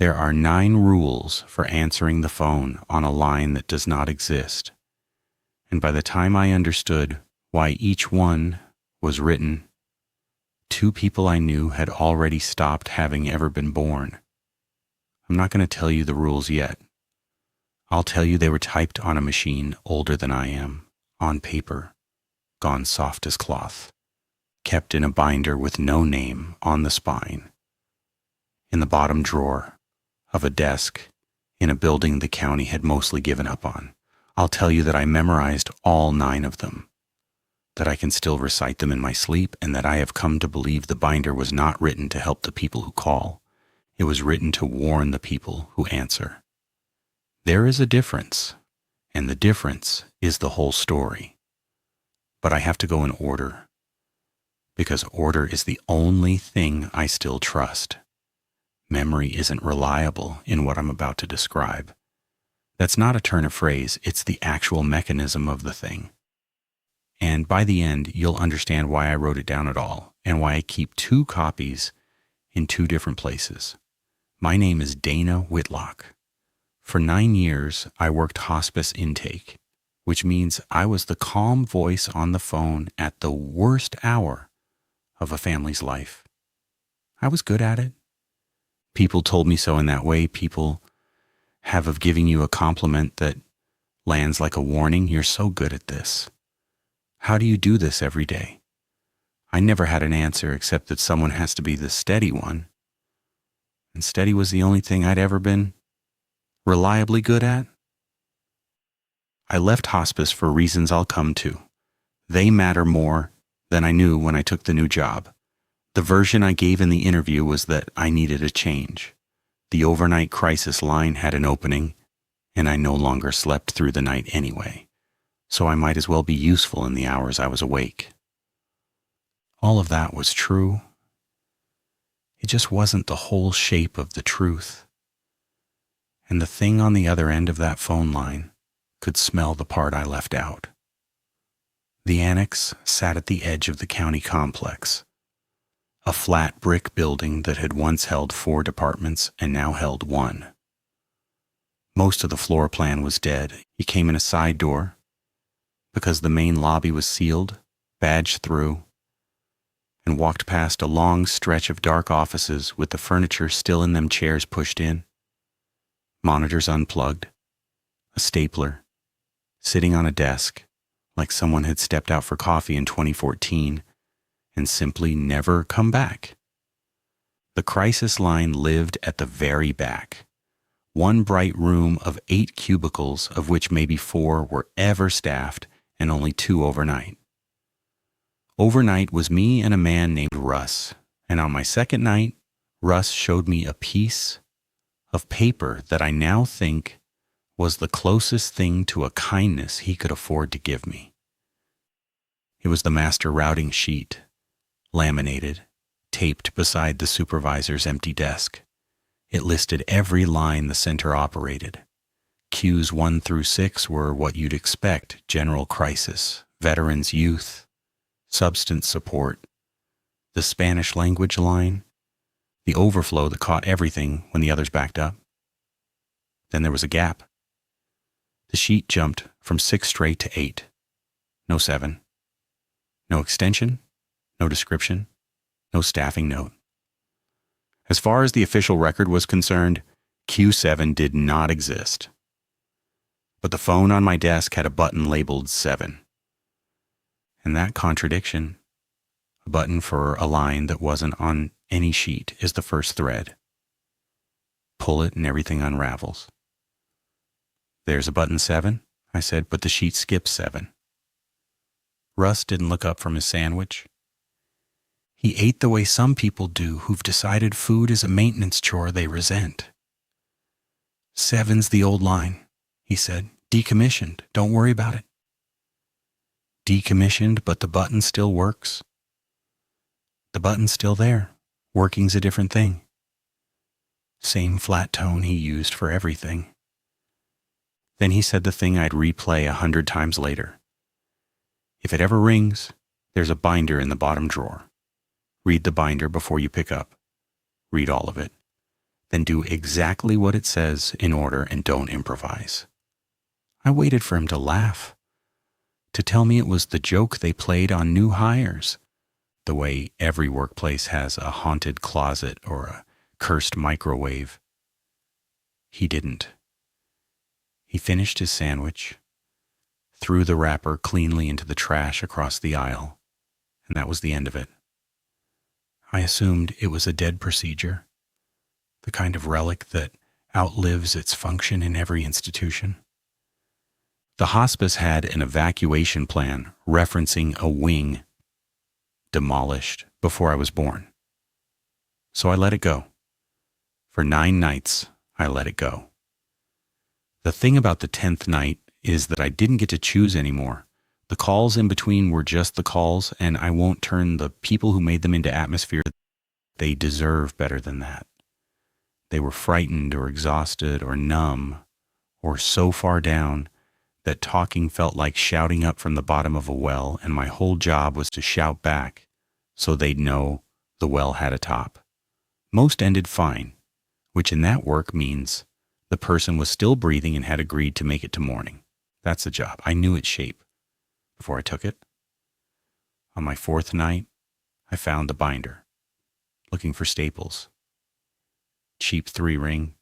There are 9 rules for answering the phone on a line that does not exist. And by the time I understood why each one was written, 2 people I knew had already stopped having ever been born. I'm not going to tell you the rules yet. I'll tell you they were typed on a machine older than I am, on paper, gone soft as cloth, kept in a binder with no name on the spine, in the bottom drawer of a desk in a building the county had mostly given up on. I'll tell you that I memorized all 9 of them, that I can still recite them in my sleep, and that I have come to believe the binder was not written to help the people who call. It was written to warn the people who answer. There is a difference, and the difference is the whole story. But I have to go in order, because order is the only thing I still trust. Memory isn't reliable in what I'm about to describe. That's not a turn of phrase, it's the actual mechanism of the thing. And by the end, you'll understand why I wrote it down at all, and why I keep 2 copies in 2 different places. My name is Dana Whitlock. For 9 years, I worked hospice intake, which means I was the calm voice on the phone at the worst hour of a family's life. I was good at it. People told me so in that way. People have of giving you a compliment that lands like a warning. You're so good at this. How do you do this every day? I never had an answer except that someone has to be the steady one. And steady was the only thing I'd ever been reliably good at. I left hospice for reasons I'll come to. They matter more than I knew when I took the new job. The version I gave in the interview was that I needed a change. The overnight crisis line had an opening, and I no longer slept through the night anyway, so I might as well be useful in the hours I was awake. All of that was true. It just wasn't the whole shape of the truth. And the thing on the other end of that phone line could smell the part I left out. The annex sat at the edge of the county complex, a flat brick building that had once held 4 departments and now held 1. Most of the floor plan was dead. You came in a side door because the main lobby was sealed, badged through, and walked past a long stretch of dark offices with the furniture still in them chairs pushed in, monitors unplugged, a stapler, sitting on a desk like someone had stepped out for coffee in 2014 and simply never come back. The crisis line lived at the very back, one bright room of 8 cubicles, of which maybe 4 were ever staffed and only 2 overnight. Overnight was me and a man named Russ, and on my second night, Russ showed me a piece of paper that I now think was the closest thing to a kindness he could afford to give me. It was the master routing sheet, laminated, taped beside the supervisor's empty desk. It listed every line the center operated. Qs 1 through 6 were what you'd expect: general crisis, veterans youth, substance support, the Spanish language line, the overflow that caught everything when the others backed up. Then there was a gap. The sheet jumped from 6 straight to 8. No 7. No extension, no description, no staffing note. As far as the official record was concerned, Q7 did not exist. But the phone on my desk had a button labeled 7. And that contradiction, a button for a line that wasn't on any sheet, is the first thread. Pull it and everything unravels. There's a button 7, I said, but the sheet skips 7. Russ didn't look up from his sandwich. He ate the way some people do who've decided food is a maintenance chore they resent. 7's the old line, he said. Decommissioned. Don't worry about it. Decommissioned, but the button still works. The button's still there. Working's a different thing. Same flat tone he used for everything. Then he said the thing I'd replay 100 times later. If it ever rings, there's a binder in the bottom drawer. Read the binder before you pick up. Read all of it. Then do exactly what it says in order and don't improvise. I waited for him to laugh, to tell me it was the joke they played on new hires, the way every workplace has a haunted closet or a cursed microwave. He didn't. He finished his sandwich, threw the wrapper cleanly into the trash across the aisle, and that was the end of it. I assumed it was a dead procedure, the kind of relic that outlives its function in every institution. The hospice had an evacuation plan referencing a wing demolished before I was born. So I let it go. For 9 nights, I let it go. The thing about the 10th night is that I didn't get to choose anymore. The calls in between were just the calls, and I won't turn the people who made them into atmosphere. They deserve better than that. They were frightened or exhausted or numb or so far down that talking felt like shouting up from the bottom of a well, and my whole job was to shout back so they'd know the well had a top. Most ended fine, which in that work means the person was still breathing and had agreed to make it to morning. That's the job. I knew its shape before I took it. On my 4th night, I found the binder, looking for staples. Cheap 3-ring,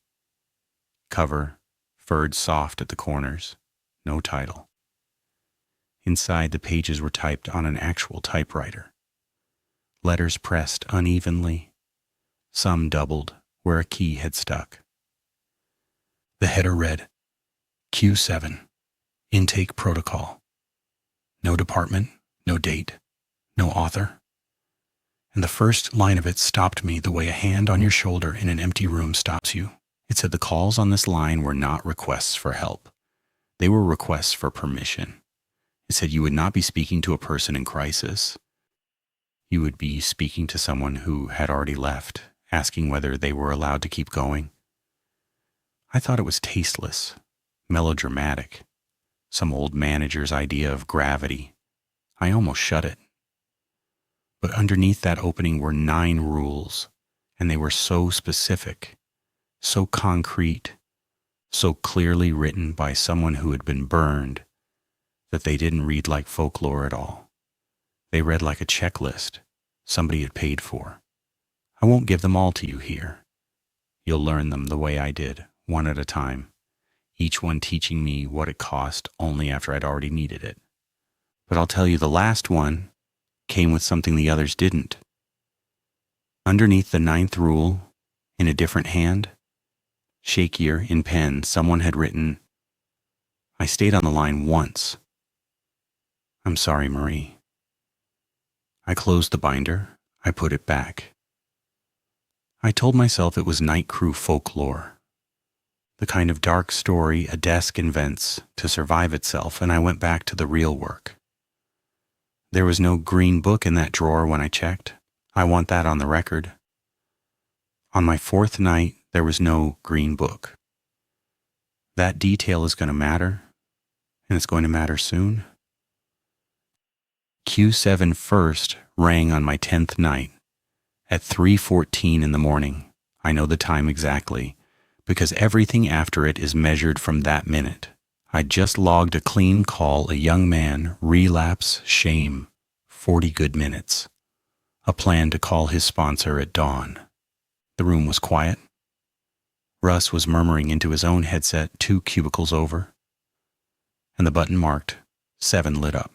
cover, furred soft at the corners, no title. Inside, the pages were typed on an actual typewriter. Letters pressed unevenly, some doubled where a key had stuck. The header read, Q7, Intake Protocol. No department, no date, no author. And the first line of it stopped me the way a hand on your shoulder in an empty room stops you. It said the calls on this line were not requests for help. They were requests for permission. It said you would not be speaking to a person in crisis. You would be speaking to someone who had already left, asking whether they were allowed to keep going. I thought it was tasteless, melodramatic, some old manager's idea of gravity. I almost shut it. But underneath that opening were 9 rules, and they were so specific, so concrete, so clearly written by someone who had been burned that they didn't read like folklore at all. They read like a checklist somebody had paid for. I won't give them all to you here. You'll learn them the way I did, one at a time, each one teaching me what it cost only after I'd already needed it. But I'll tell you, the last one came with something the others didn't. Underneath the 9th rule, in a different hand, shakier in pen, someone had written, I stayed on the line once. I'm sorry, Marie. I closed the binder. I put it back. I told myself it was night crew folklore, the kind of dark story a desk invents to survive itself, and I went back to the real work. There was no green book in that drawer when I checked. I want that on the record. On my 4th night, there was no green book. That detail is going to matter, and it's going to matter soon. Q7 first rang on my 10th night at 3:14 in the morning. I know the time exactly, because everything after it is measured from that minute. I just logged a clean call, a young man, relapse, shame, 40 good minutes. A plan to call his sponsor at dawn. The room was quiet. Russ was murmuring into his own headset 2 cubicles over, and the button marked 7 lit up.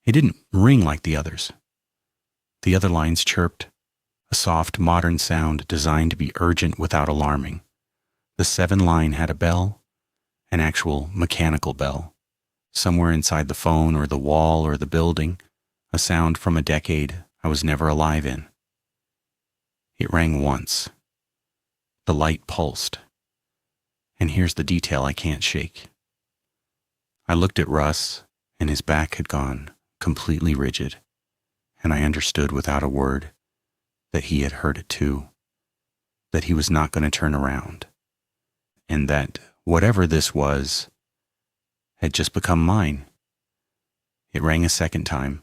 It didn't ring like the others. The other lines chirped, a soft, modern sound designed to be urgent without alarming. The 7 line had a bell, an actual mechanical bell, somewhere inside the phone or the wall or the building, a sound from a decade I was never alive in. It rang once. The light pulsed. And here's the detail I can't shake. I looked at Russ, and his back had gone completely rigid, and I understood without a word that he had heard it too, that he was not going to turn around, and that whatever this was had just become mine. It rang a second time.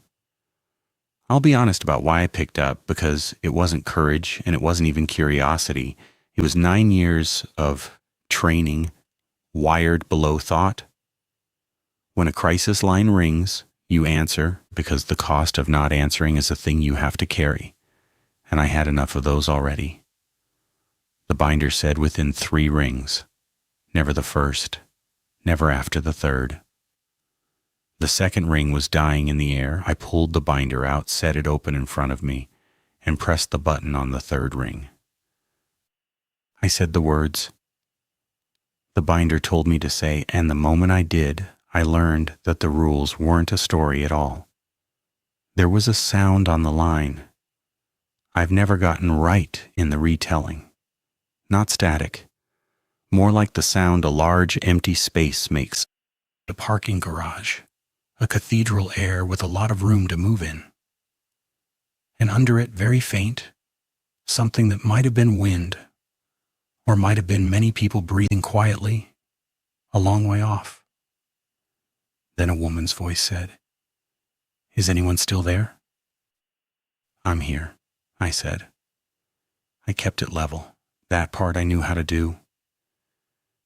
I'll be honest about why I picked up, because it wasn't courage and it wasn't even curiosity. It was 9 years of training wired below thought. When a crisis line rings, you answer because the cost of not answering is a thing you have to carry, and I had enough of those already. The binder said within 3 rings, never the first, never after the third. The second ring was dying in the air. I pulled the binder out, set it open in front of me, and pressed the button on the third ring. I said the words the binder told me to say, and the moment I did, I learned that the rules weren't a story at all. There was a sound on the line. I've never gotten right in the retelling. Not static, more like the sound a large empty space makes. A parking garage, a cathedral air with a lot of room to move in. And under it, very faint, something that might have been wind, or might have been many people breathing quietly, a long way off. Then a woman's voice said, "Is anyone still there?" "I'm here," I said. I kept it level. That part I knew how to do.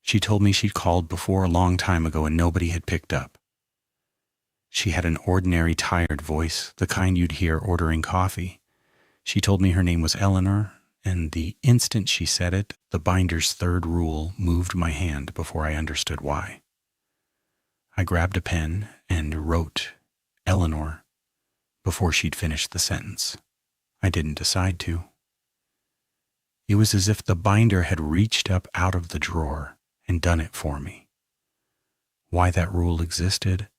She told me she'd called before a long time ago and nobody had picked up. She had an ordinary tired voice, the kind you'd hear ordering coffee. She told me her name was Eleanor, and the instant she said it, the binder's third rule moved my hand before I understood why. I grabbed a pen and wrote Eleanor before she'd finished the sentence. I didn't decide to. It was as if the binder had reached up out of the drawer and done it for me. Why that rule existed,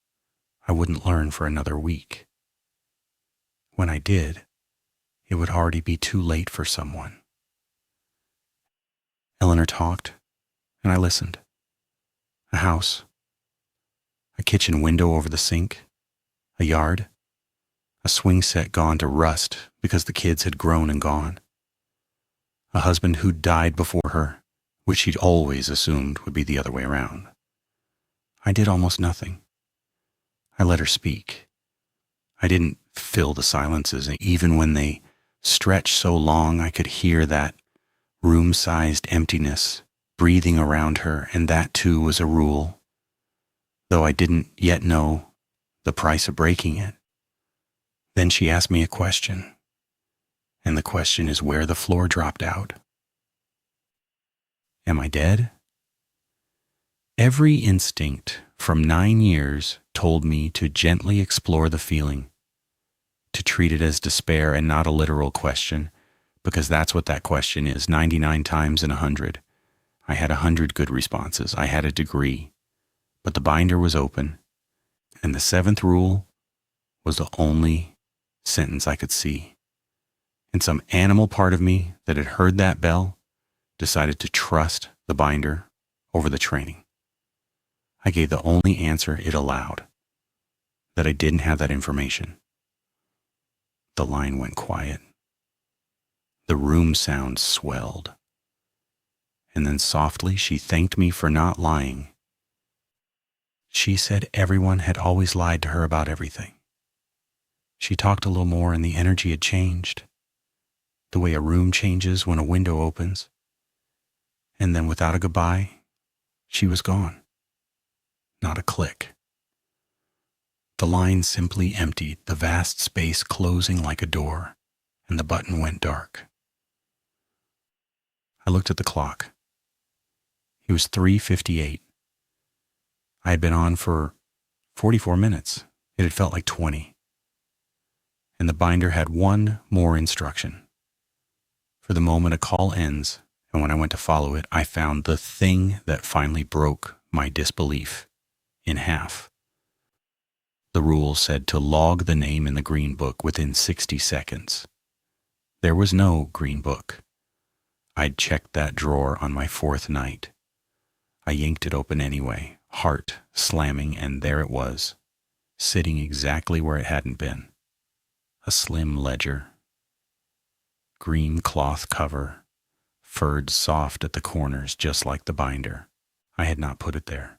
I wouldn't learn for another week. When I did, it would already be too late for someone. Eleanor talked, and I listened. A house, a kitchen window over the sink, a yard, a swing set gone to rust because the kids had grown and gone, a husband who'd died before her, which she'd always assumed would be the other way around. I did almost nothing. I let her speak. I didn't fill the silences, and even when they stretched so long, I could hear that room-sized emptiness breathing around her, and that too was a rule, though I didn't yet know the price of breaking it. Then she asked me a question, and the question is where the floor dropped out. Am I dead? Every instinct from 9 years told me to gently explore the feeling, to treat it as despair and not a literal question, because that's what that question is, 99 times in 100. I had 100 good responses. I had a degree, but the binder was open, and the 7th rule was the only sentence I could see. And some animal part of me that had heard that bell decided to trust the binder over the training. I gave the only answer it allowed, that I didn't have that information. The line went quiet. The room sound swelled. And then softly she thanked me for not lying. She said everyone had always lied to her about everything. She talked a little more and the energy had changed, the way a room changes when a window opens. And then without a goodbye, she was gone. Not a click. The line simply emptied, the vast space closing like a door, and the button went dark. I looked at the clock. It was 3:58. I had been on for 44 minutes. It had felt like 20. And the binder had one more instruction. For the moment a call ends, and when I went to follow it, I found the thing that finally broke my disbelief in half. The rule said to log the name in the green book within 60 seconds. There was no green book. I'd checked that drawer on my 4th night. I yanked it open anyway, heart slamming, and there it was, sitting exactly where it hadn't been. A slim ledger. Green cloth cover, furred soft at the corners just like the binder. I had not put it there.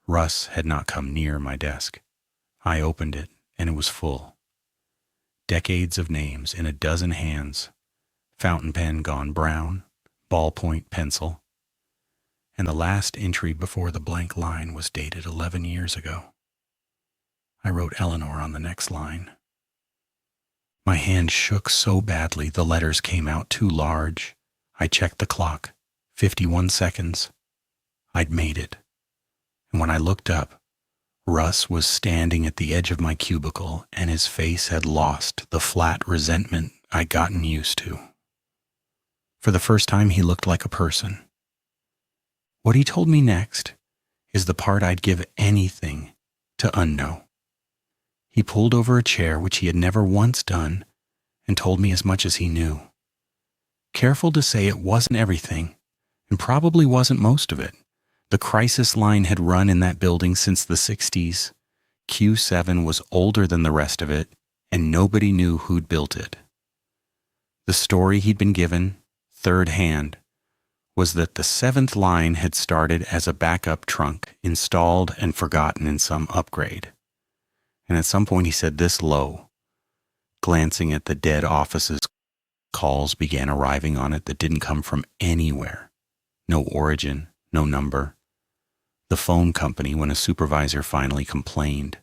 Russ had not come near my desk. I opened it, and it was full. Decades of names in a dozen hands. Fountain pen gone brown, ballpoint pencil, and the last entry before the blank line was dated 11 years ago. I wrote Eleanor on the next line. My hand shook so badly the letters came out too large. I checked the clock. 51 seconds. I'd made it. And when I looked up, Russ was standing at the edge of my cubicle, and his face had lost the flat resentment I'd gotten used to. For the first time, he looked like a person. What he told me next is the part I'd give anything to unknow. He pulled over a chair, which he had never once done, and told me as much as he knew. Careful to say it wasn't everything, and probably wasn't most of it. The crisis line had run in that building since the 60s. Q7 was older than the rest of it, and nobody knew who'd built it. The story he'd been given, third hand, was that the 7th line had started as a backup trunk, installed and forgotten in some upgrade. And at some point he said this low, glancing at the dead offices. Calls began arriving on it that didn't come from anywhere. No origin, no number. The phone company, when a supervisor finally complained,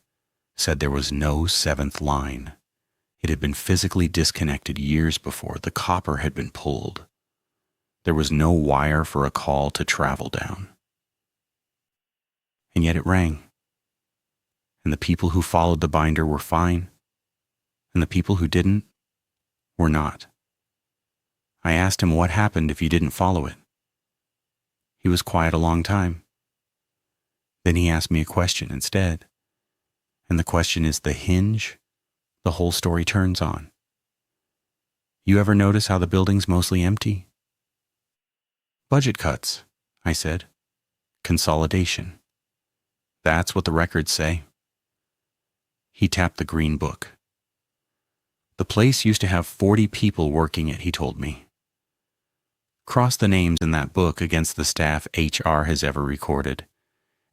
said there was no 7th line. It had been physically disconnected years before. The copper had been pulled. There was no wire for a call to travel down. And yet it rang. And the people who followed the binder were fine, and the people who didn't were not. I asked him what happened if you didn't follow it. He was quiet a long time. Then he asked me a question instead, and the question is the hinge the whole story turns on. You ever notice how the building's mostly empty? Budget cuts, I said. Consolidation. That's what the records say. He tapped the green book. The place used to have 40 people working it, he told me. Cross the names in that book against the staff HR has ever recorded,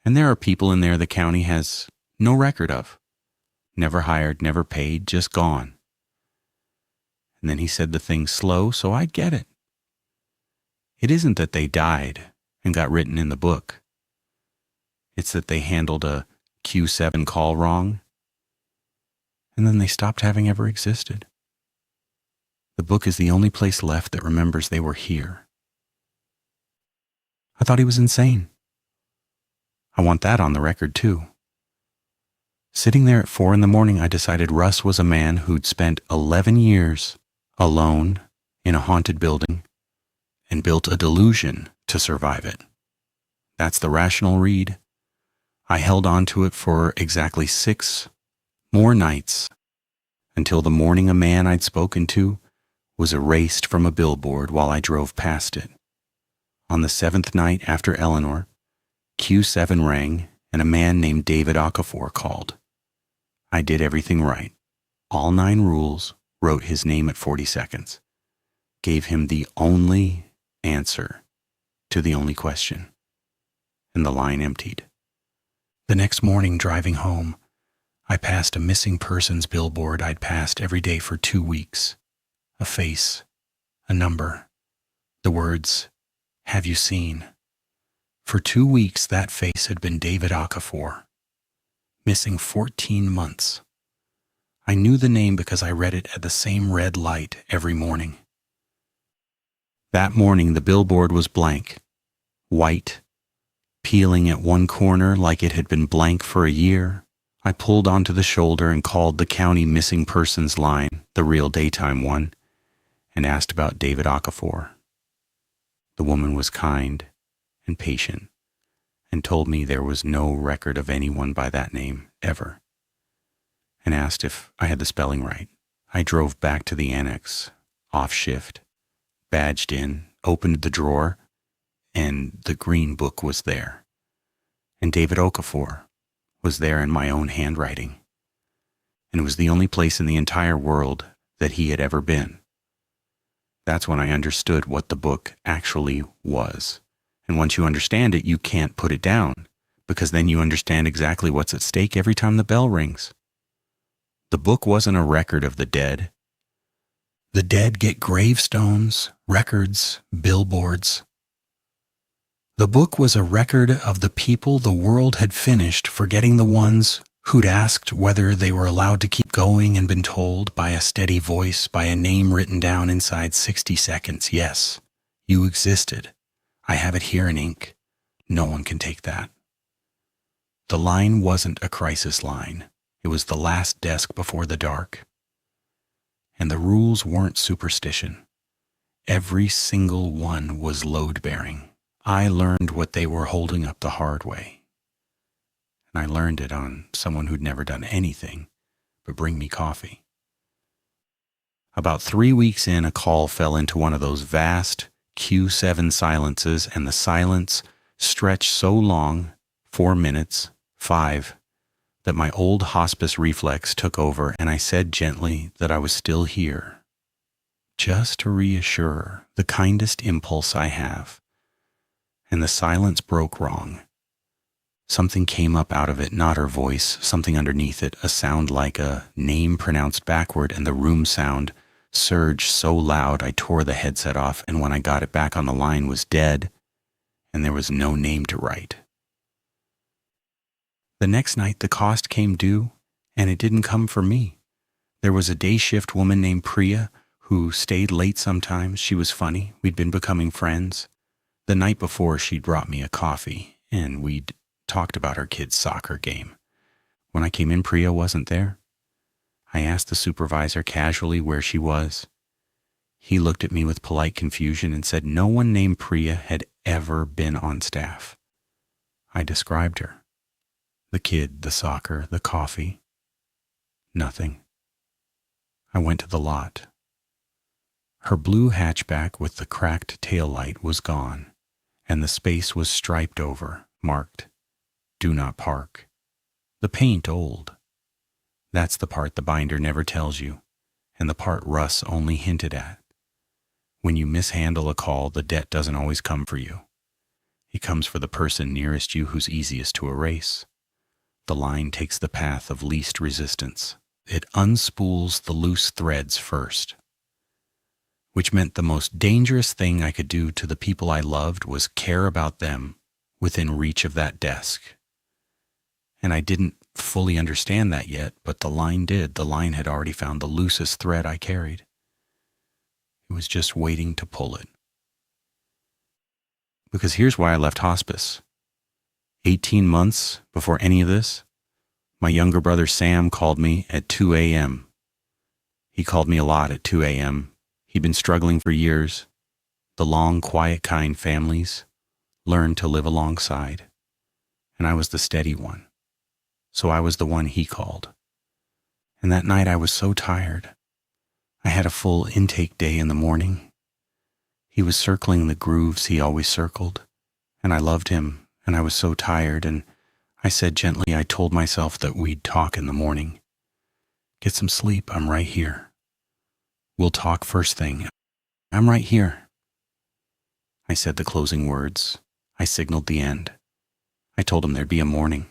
and there are people in there the county has no record of. Never hired, never paid, just gone. And then he said the thing slow, so I'd get it. It isn't that they died and got written in the book. It's that they handled a Q7 call wrong, and then they stopped having ever existed. The book is the only place left that remembers they were here. I thought he was insane. I want that on the record too. Sitting there at 4 a.m, I decided Russ was a man who'd spent 11 years alone in a haunted building and built a delusion to survive it. That's the rational read. I held on to it for exactly 6 more nights until the morning a man I'd spoken to was erased from a billboard while I drove past it. On the 7th night after Eleanor, Q7 rang and a man named David Okafor called. I did everything right. All 9 rules, wrote his name at 40 seconds, gave him the only answer to the only question, and the line emptied. The next morning, driving home, I passed a missing persons billboard I'd passed every day for 2 weeks. A face, a number, the words, "Have you seen?" For 2 weeks, that face had been David Okafor, missing 14 months. I knew the name because I read it at the same red light every morning. That morning, the billboard was blank, white, peeling at one corner like it had been blank for a year. I pulled onto the shoulder and called the county missing persons line, the real daytime one, and asked about David Okafor. The woman was kind and patient and told me there was no record of anyone by that name ever, and asked if I had the spelling right. I drove back to the annex, off shift, badged in, opened the drawer, and the green book was there. And David Okafor was there in my own handwriting. And it was the only place in the entire world that he had ever been. That's when I understood what the book actually was. And once you understand it, you can't put it down, because then you understand exactly what's at stake every time the bell rings. The book wasn't a record of the dead. The dead get gravestones, records, billboards. The book was a record of the people the world had finished, forgetting the ones who'd asked whether they were allowed to keep going and been told by a steady voice, by a name written down inside 60 seconds, yes, you existed. I have it here in ink. No one can take that. The line wasn't a crisis line. It was the last desk before the dark. And the rules weren't superstition. Every single one was load-bearing. I learned what they were holding up the hard way. And I learned it on someone who'd never done anything but bring me coffee. About 3 weeks in, a call fell into one of those vast Q7 silences, and the silence stretched so long, 4 minutes, 5, that my old hospice reflex took over, and I said gently that I was still here, just to reassure, the kindest impulse I have. And the silence broke wrong. Something came up out of it, not her voice, something underneath it, a sound like a name pronounced backward, and the room sound surged so loud I tore the headset off, and when I got it back on the line was dead, and there was no name to write. The next night the cost came due, and it didn't come for me. There was a day shift woman named Priya who stayed late sometimes. She was funny. We'd been becoming friends. The night before, she'd brought me a coffee, and we'd talked about her kid's soccer game. When I came in, Priya wasn't there. I asked the supervisor casually where she was. He looked at me with polite confusion and said no one named Priya had ever been on staff. I described her. The kid, the soccer, the coffee. Nothing. I went to the lot. Her blue hatchback with the cracked taillight was gone, and the space was striped over, marked, "Do not park." The paint old. That's the part the binder never tells you, and the part Russ only hinted at. When you mishandle a call, the debt doesn't always come for you. It comes for the person nearest you who's easiest to erase. The line takes the path of least resistance. It unspools the loose threads first. Which meant the most dangerous thing I could do to the people I loved was care about them within reach of that desk. And I didn't fully understand that yet, but the line did. The line had already found the loosest thread I carried. It was just waiting to pull it. Because here's why I left hospice. 18 months before any of this, my younger brother Sam called me at 2 a.m. He called me a lot at 2 a.m. He'd been struggling for years. The long, quiet kind families learned to live alongside. And I was the steady one. So I was the one he called. And that night I was so tired. I had a full intake day in the morning. He was circling the grooves he always circled, and I loved him. And I was so tired, and I said gently, I told myself that we'd talk in the morning. Get some sleep, I'm right here. We'll talk first thing. I'm right here. I said the closing words. I signaled the end. I told him there'd be a morning.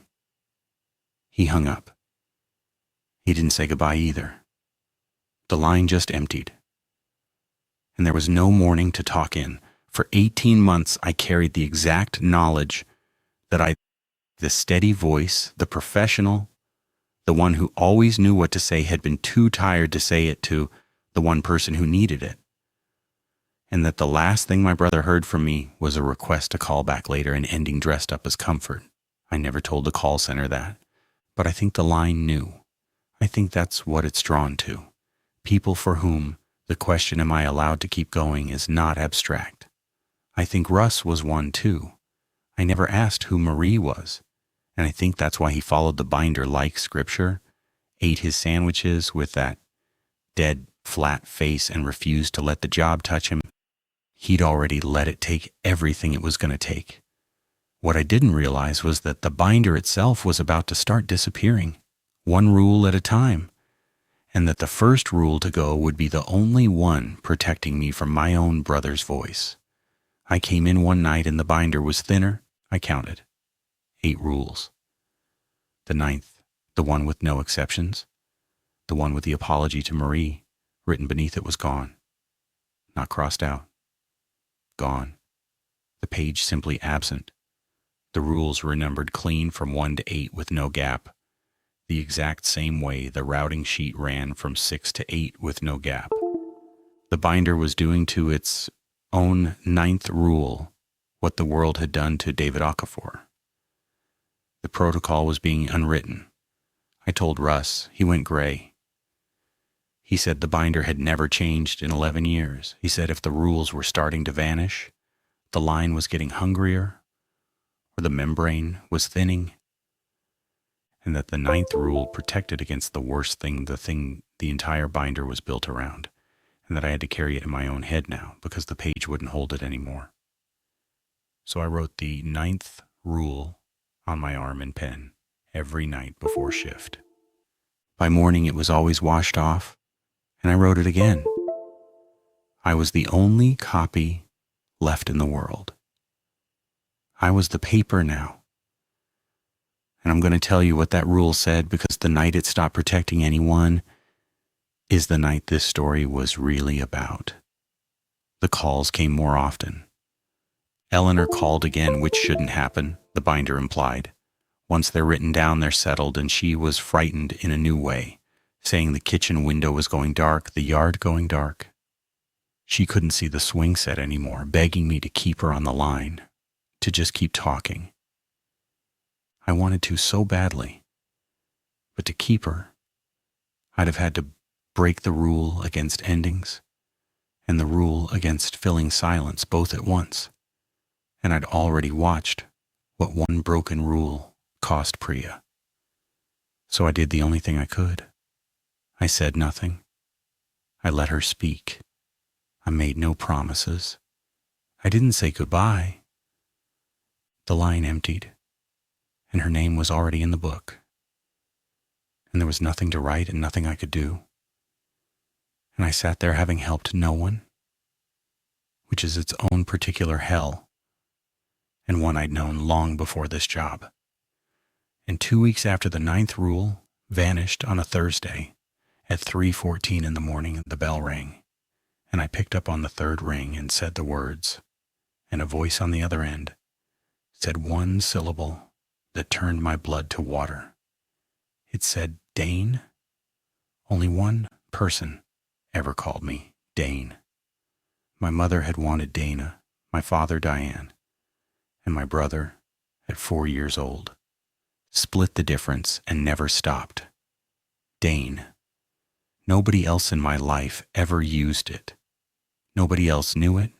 He hung up. He didn't say goodbye either. The line just emptied. And there was no morning to talk in. For 18 months, I carried the exact knowledge that the steady voice, the professional, the one who always knew what to say, had been too tired to say it to the one person who needed it. And that the last thing my brother heard from me was a request to call back later and ending dressed up as comfort. I never told the call center that, but I think the line knew. I think that's what it's drawn to. People for whom the question, am I allowed to keep going, is not abstract. I think Russ was one too. I never asked who Marie was, and I think that's why he followed the binder like scripture, ate his sandwiches with that dead, flat face, and refused to let the job touch him. He'd already let it take everything it was going to take. What I didn't realize was that the binder itself was about to start disappearing, one rule at a time, and that the first rule to go would be the only one protecting me from my own brother's voice. I came in one night and the binder was thinner. I counted 8 rules. The 9th, the one with no exceptions, the one with the apology to Marie, Written beneath it was gone. Not crossed out. Gone. The page simply absent. The rules were numbered clean from 1 to 8 with no gap, the exact same way the routing sheet ran from 6 to 8 with no gap. The binder was doing to its own 9th rule what the world had done to David Okafor. The protocol was being unwritten. I told Russ. He went gray. He said the binder had never changed in 11 years. He said if the rules were starting to vanish, the line was getting hungrier, or the membrane was thinning, and that the 9th rule protected against the worst thing the entire binder was built around, and that I had to carry it in my own head now because the page wouldn't hold it anymore. So I wrote the 9th rule on my arm in pen every night before shift. By morning it was always washed off, and I wrote it again. I was the only copy left in the world. I was the paper now. And I'm going to tell you what that rule said, because the night it stopped protecting anyone is the night this story was really about. The calls came more often. Eleanor called again, which shouldn't happen, the binder implied. Once they're written down, they're settled, and she was frightened in a new way, saying the kitchen window was going dark, the yard going dark. She couldn't see the swing set anymore, begging me to keep her on the line, to just keep talking. I wanted to so badly, but to keep her, I'd have had to break the rule against endings and the rule against filling silence both at once. And I'd already watched what one broken rule cost Priya. So I did the only thing I could. I said nothing. I let her speak. I made no promises. I didn't say goodbye. The line emptied, and her name was already in the book. And there was nothing to write and nothing I could do. And I sat there having helped no one, which is its own particular hell, and one I'd known long before this job. And 2 weeks after the 9th rule vanished on a Thursday, at 3:14 in the morning, the bell rang, and I picked up on the 3rd ring and said the words, and a voice on the other end said one syllable that turned my blood to water. It said, Dane. Only one person ever called me Dane. My mother had wanted Dana, my father Diane, and my brother, at 4 years old, split the difference and never stopped. Dane. Nobody else in my life ever used it. Nobody else knew it.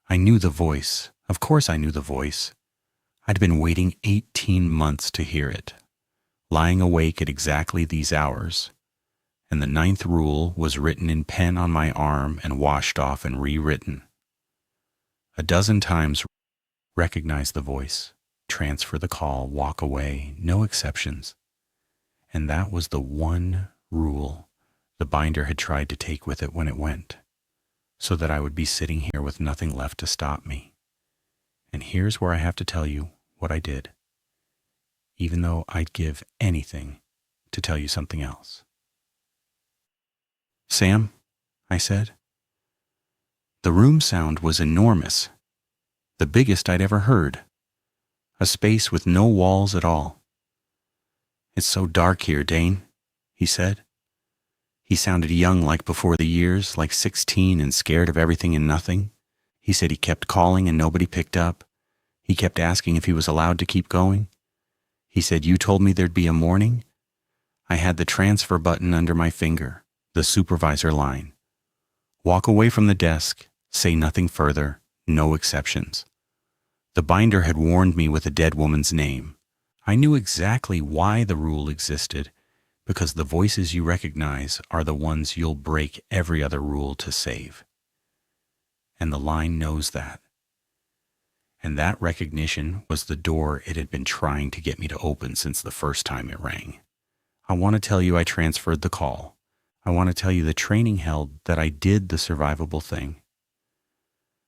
I knew the voice. Of course I knew the voice. I'd been waiting 18 months to hear it, lying awake at exactly these hours, and the 9th rule was written in pen on my arm and washed off and rewritten. A dozen times, recognize the voice, transfer the call, walk away, no exceptions. And that was the one rule the binder had tried to take with it when it went, so that I would be sitting here with nothing left to stop me. And here's where I have to tell you what I did, even though I'd give anything to tell you something else. Sam, I said. The room sound was enormous, the biggest I'd ever heard, a space with no walls at all. It's so dark here, Dane, he said. He sounded young, like before the years, like 16 and scared of everything and nothing. He said he kept calling and nobody picked up. He kept asking if he was allowed to keep going. He said, you told me there'd be a morning. I had the transfer button under my finger, the supervisor line. Walk away from the desk, say nothing further, no exceptions. The binder had warned me with a dead woman's name. I knew exactly why the rule existed, because the voices you recognize are the ones you'll break every other rule to save. And the line knows that. And that recognition was the door it had been trying to get me to open since the first time it rang. I want to tell you I transferred the call. I want to tell you the training held that I did the survivable thing.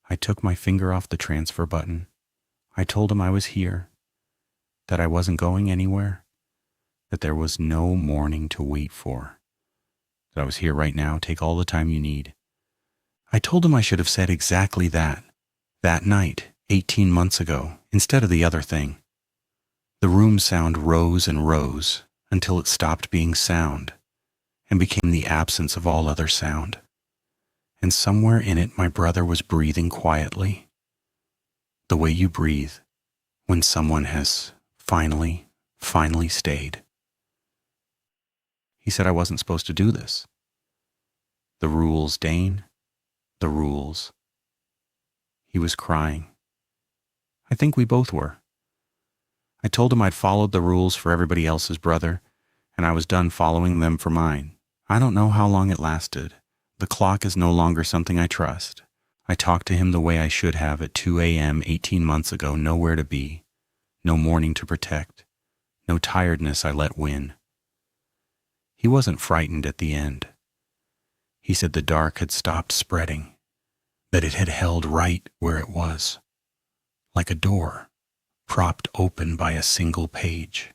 I took my finger off the transfer button. I told him I was here, that I wasn't going anywhere, that there was no morning to wait for, that I was here right now. Take all the time you need. I told him I should have said exactly that night, 18 months ago, instead of the other thing. The room sound rose and rose until it stopped being sound and became the absence of all other sound. And somewhere in it, my brother was breathing quietly, the way you breathe when someone has finally stayed. He said I wasn't supposed to do this. The rules, Dane, the rules. He was crying. I think we both were. I told him I'd followed the rules for everybody else's brother, and I was done following them for mine. I don't know how long it lasted. The clock is no longer something I trust. I talked to him the way I should have at 2 a.m. 18 months ago, nowhere to be, no morning to protect, no tiredness I let win. He wasn't frightened at the end. He said the dark had stopped spreading, that it had held right where it was, like a door propped open by a single page.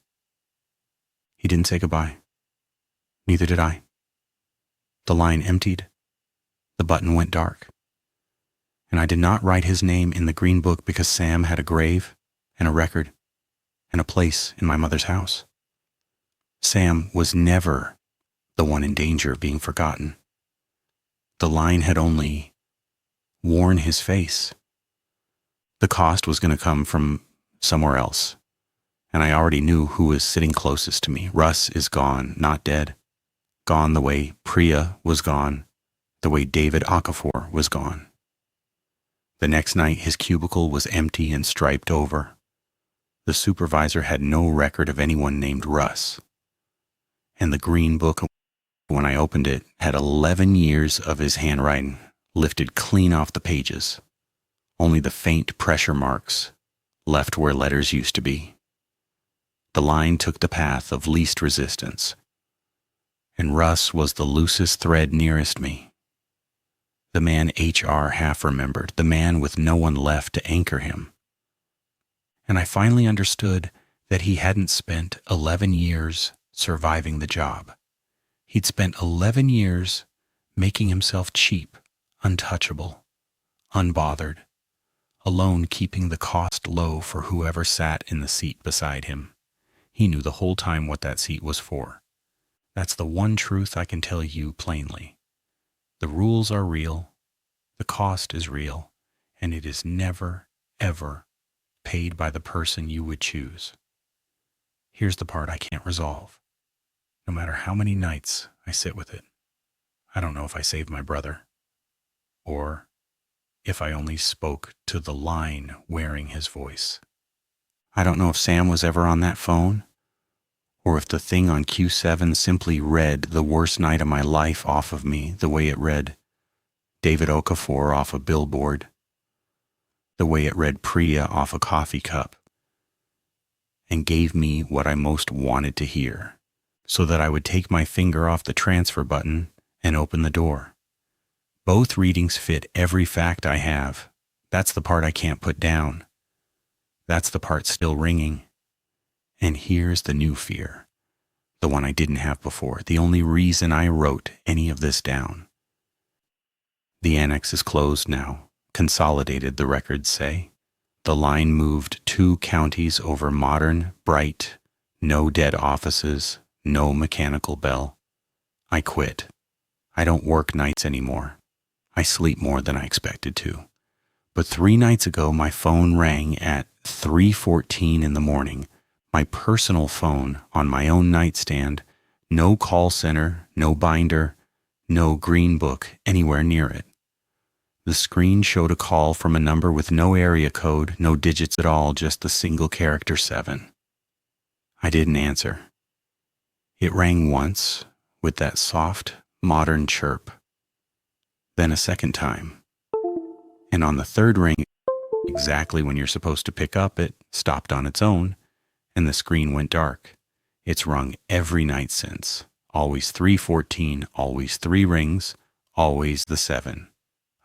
He didn't say goodbye. Neither did I. The line emptied. The button went dark. And I did not write his name in the green book because Sam had a grave and a record and a place in my mother's house. Sam was never the one in danger of being forgotten. The line had only worn his face. The cost was going to come from somewhere else, and I already knew who was sitting closest to me. Russ is gone, not dead. Gone the way Priya was gone, the way David Okafor was gone. The next night, his cubicle was empty and striped over. The supervisor had no record of anyone named Russ. And the green book, when I opened it, had 11 years of his handwriting lifted clean off the pages. Only the faint pressure marks left where letters used to be. The line took the path of least resistance, and Russ was the loosest thread nearest me. The man HR half remembered, the man with no one left to anchor him. And I finally understood that he hadn't spent 11 years surviving the job. He'd spent 11 years making himself cheap, untouchable, unbothered, alone, keeping the cost low for whoever sat in the seat beside him. He knew the whole time what that seat was for. That's the one truth I can tell you plainly. The rules are real, the cost is real, and it is never, ever paid by the person you would choose. Here's the part I can't resolve. No matter how many nights I sit with it, I don't know if I saved my brother, or if I only spoke to the line wearing his voice. I don't know if Sam was ever on that phone, or if the thing on Q7 simply read the worst night of my life off of me the way it read David Okafor off a billboard, the way it read Priya off a coffee cup, and gave me what I most wanted to hear, so that I would take my finger off the transfer button and open the door. Both readings fit every fact I have. That's the part I can't put down. That's the part still ringing. And here's the new fear, the one I didn't have before, the only reason I wrote any of this down. The annex is closed now, consolidated, the records say. The line moved 2 counties over modern, bright, no dead offices, no mechanical bell. I quit. I don't work nights anymore. I sleep more than I expected to. But 3 nights ago, my phone rang at 3:14 in the morning. My personal phone on my own nightstand, no call center, no binder, no green book anywhere near it. The screen showed a call from a number with no area code, no digits at all, just the single character 7. I didn't answer. It rang once with that soft, modern chirp. Then a second time. And on the third ring, exactly when you're supposed to pick up, it stopped on its own, and the screen went dark. It's rung every night since. Always 3:14, always 3 rings, always the 7.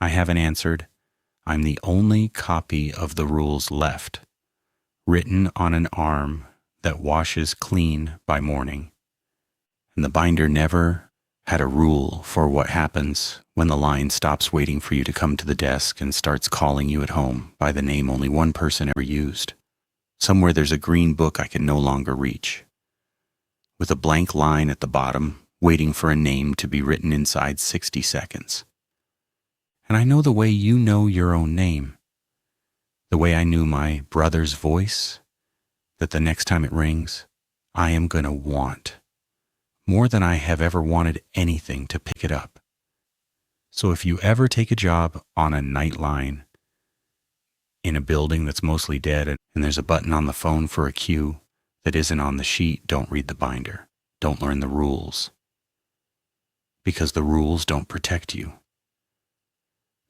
I haven't answered. I'm the only copy of the rules left, written on an arm that washes clean by morning. And the binder never had a rule for what happens when the line stops waiting for you to come to the desk and starts calling you at home by the name only one person ever used. Somewhere there's a green book I can no longer reach, with a blank line at the bottom waiting for a name to be written inside 60 seconds. And I know the way you know your own name, the way I knew my brother's voice, that the next time it rings, I am going to want, more than I have ever wanted anything, to pick it up. So if you ever take a job on a night line in a building that's mostly dead and there's a button on the phone for a queue that isn't on the sheet, don't read the binder. Don't learn the rules. Because the rules don't protect you.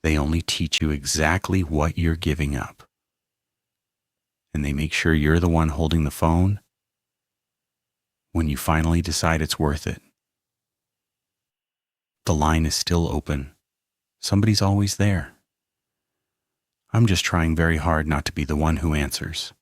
They only teach you exactly what you're giving up. And they make sure you're the one holding the phone when you finally decide it's worth it. The line is still open. Somebody's always there. I'm just trying very hard not to be the one who answers.